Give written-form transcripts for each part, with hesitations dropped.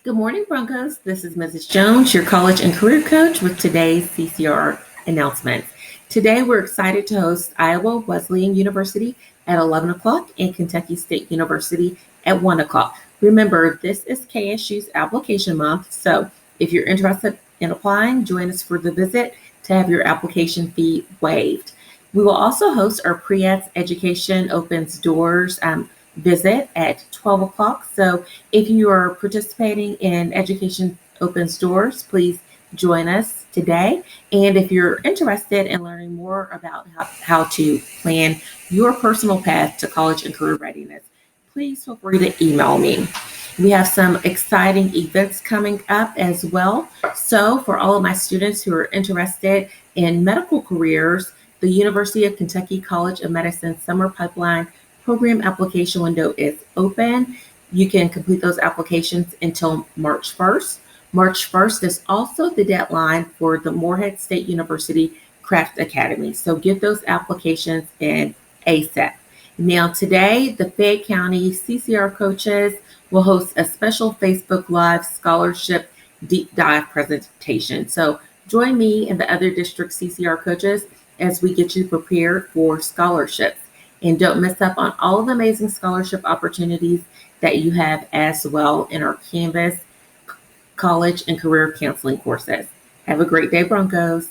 Good morning, Broncos. This is Mrs. Jones, your college and career coach with today's CCR announcements. Today, we're excited to host Iowa Wesleyan University at 11 o'clock and Kentucky State University at 1 o'clock. Remember, this is KSU's application month, so if you're interested in applying, join us for the visit to have your application fee waived. We will also host our Pre-Eds Education Opens Doors visit at 12 o'clock. So if you are participating in Education Opens Doors, please join us today. And if you're interested in learning more about how to plan your personal path to college and career readiness, please feel free to email me. We have some exciting events coming up as well. So for all of my students who are interested in medical careers, the University of Kentucky College of Medicine Summer Pipeline program application window is open. You can complete those applications until March 1st. March 1st is also the deadline for the Morehead State University Craft Academy. So get those applications in ASAP. Now today, the Fayette County CCR coaches will host a special Facebook Live scholarship deep dive presentation. So join me and the other district CCR coaches as we get you prepared for scholarships. And don't miss up on all of the amazing scholarship opportunities that you have as well in our Canvas college and career counseling courses. Have a great day, Broncos.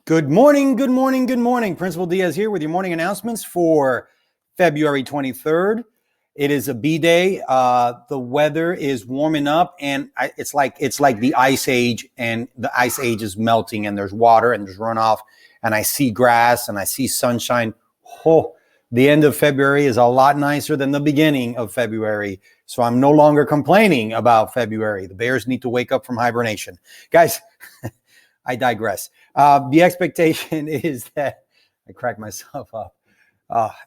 Good morning, good morning, good morning. Principal Diaz here with your morning announcements for February 23rd. It is a B-day. The weather is warming up, and it's like the ice age, and the ice age is melting, and there's water, and there's runoff, and I see grass, and I see sunshine. Oh, the end of February is a lot nicer than the beginning of February, so I'm no longer complaining about February. The Bears need to wake up from hibernation. Guys, I digress. The expectation is that I crack myself up.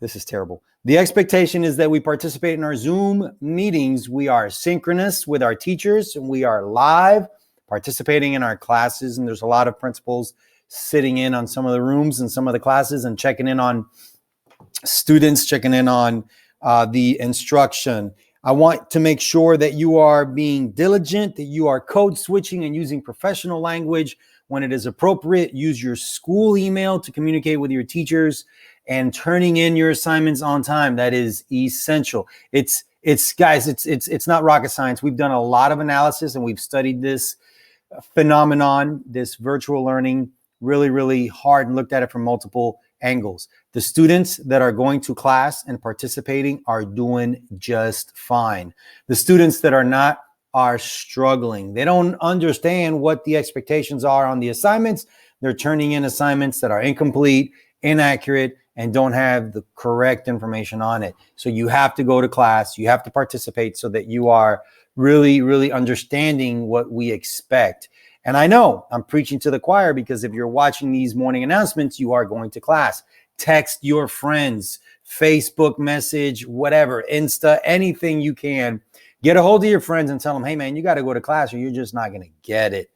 This is terrible. The expectation is that we participate in our Zoom meetings. We are synchronous with our teachers, and we are live participating in our classes. And there's a lot of principals sitting in on some of the rooms and some of the classes and checking in on students, checking in on the instruction. I want to make sure that you are being diligent, that you are code switching and using professional language when it is appropriate. Use your school email to communicate with your teachers, and turning in your assignments on time. That is essential. It's guys, it's not rocket science. We've done a lot of analysis, and we've studied this phenomenon, this virtual learning, really, really hard, and looked at it from multiple angles. The students that are going to class and participating are doing just fine. The students that are not are struggling. They don't understand what the expectations are on the assignments. They're turning in assignments that are incomplete, inaccurate, and don't have the correct information on it. So you have to go to class, you have to participate so that you are really, really understanding what we expect. And I know I'm preaching to the choir, because if you're watching these morning announcements, you are going to class. Text your friends, Facebook message, whatever, Insta, anything you can. Get a hold of your friends and tell them, hey man, you got to go to class or you're just not going to get it.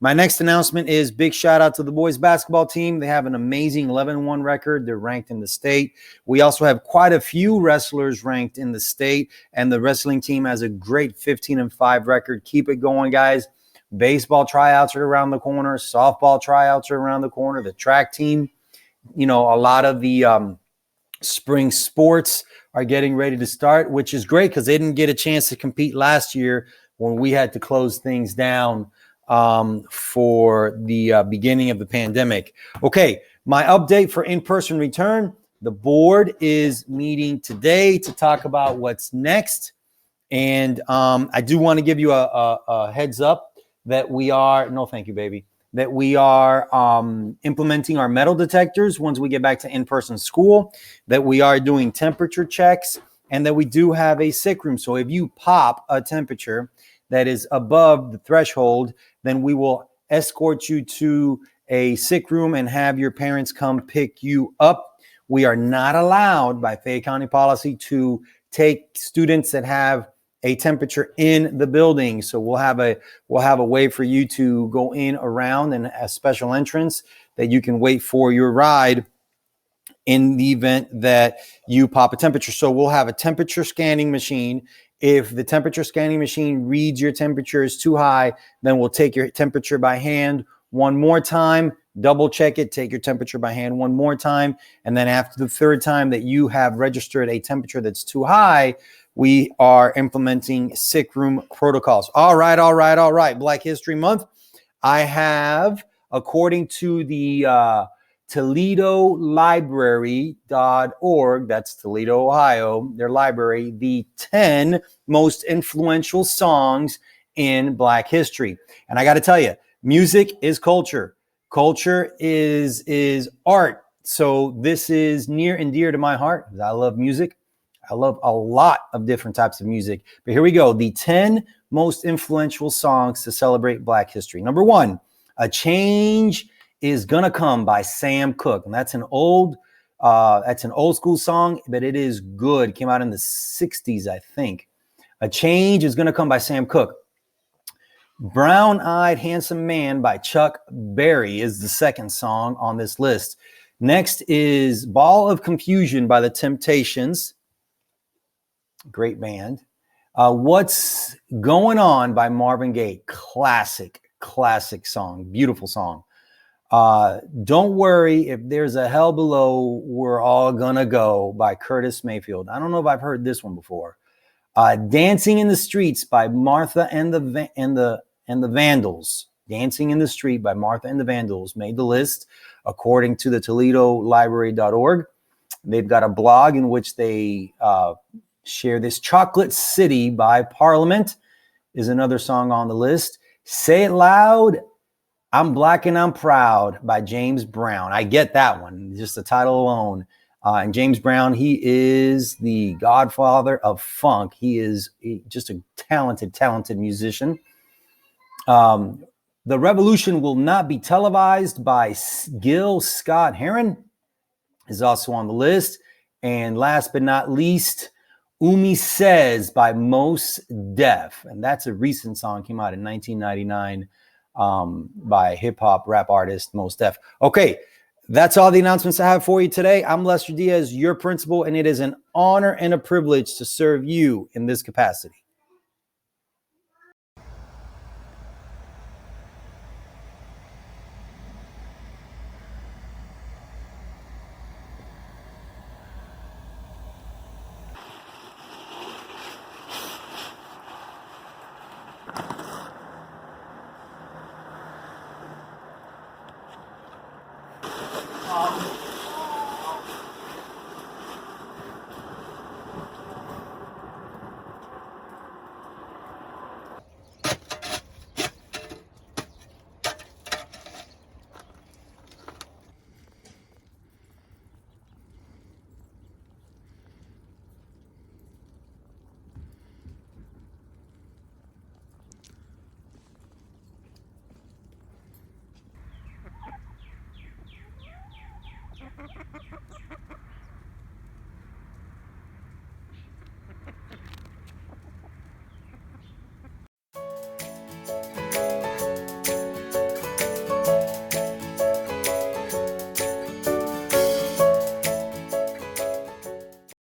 My next announcement is big shout out to the boys basketball team. They have an amazing 11-1 record. They're ranked in the state. We also have quite a few wrestlers ranked in the state, and the wrestling team has a great 15-5 record. Keep it going, guys. Baseball tryouts are around the corner. Softball tryouts are around the corner. The track team, a lot of the spring sports are getting ready to start, which is great because they didn't get a chance to compete last year when we had to close things down for the beginning of the pandemic. Okay, my update for in-person return. The board is meeting today to talk about what's next. And I do want to give you a heads up that we are, no thank you, baby, that we are implementing our metal detectors once we get back to in-person school, that we are doing temperature checks, and that we do have a sick room. So if you pop a temperature that is above the threshold, then we will escort you to a sick room and have your parents come pick you up. We are not allowed by Fayette County policy to take students that have a temperature in the building. So we'll have a way for you to go in around and a special entrance that you can wait for your ride in the event that you pop a temperature. So we'll have a temperature scanning machine. If the temperature scanning machine reads your temperature is too high, then we'll take your temperature by hand one more time, double check it, take your temperature by hand one more time. And then after the third time that you have registered a temperature that's too high, we are implementing sick room protocols. All right. Black History Month. I have, according to the Toledo Library.org, that's Toledo, Ohio, their library, the 10 most influential songs in Black history. And I got to tell you, music is culture. Culture is art. So this is near and dear to my heart. I love music. I love a lot of different types of music. But here we go. The 10 most influential songs to celebrate Black history. Number 1, A Change Is Gonna Come by Sam Cooke. And that's an old school song, but it is good. It came out in the 60s, I think. A Change Is Gonna Come by Sam Cooke. Brown-Eyed Handsome Man by Chuck Berry is the second song on this list. Next is Ball of Confusion by The Temptations. Great band. What's Going On by Marvin Gaye. Classic song. Beautiful song. Don't Worry If There's a Hell Below, We're All Gonna Go by Curtis Mayfield. I don't know if I've heard this one before. Dancing in the Streets by Martha and the Vandals. Dancing in the Street by Martha and the Vandals made the list according to the Toledo Library.org. They've got a blog in which they share this. Chocolate City by Parliament is another song on the list. Say It Loud, I'm Black and I'm Proud by James Brown. I get that one, just the title alone. And James Brown, he is the godfather of funk. He is just a talented musician. The Revolution Will Not Be Televised by Gil Scott-Heron is also on the list. And last but not least, Umi Says by Mos Def. And that's a recent song, came out in 1999 by hip-hop rap artist Mos Def. Okay, that's all the announcements I have for you today. I'm Lester Diaz, your principal, and it is an honor and a privilege to serve you in this capacity.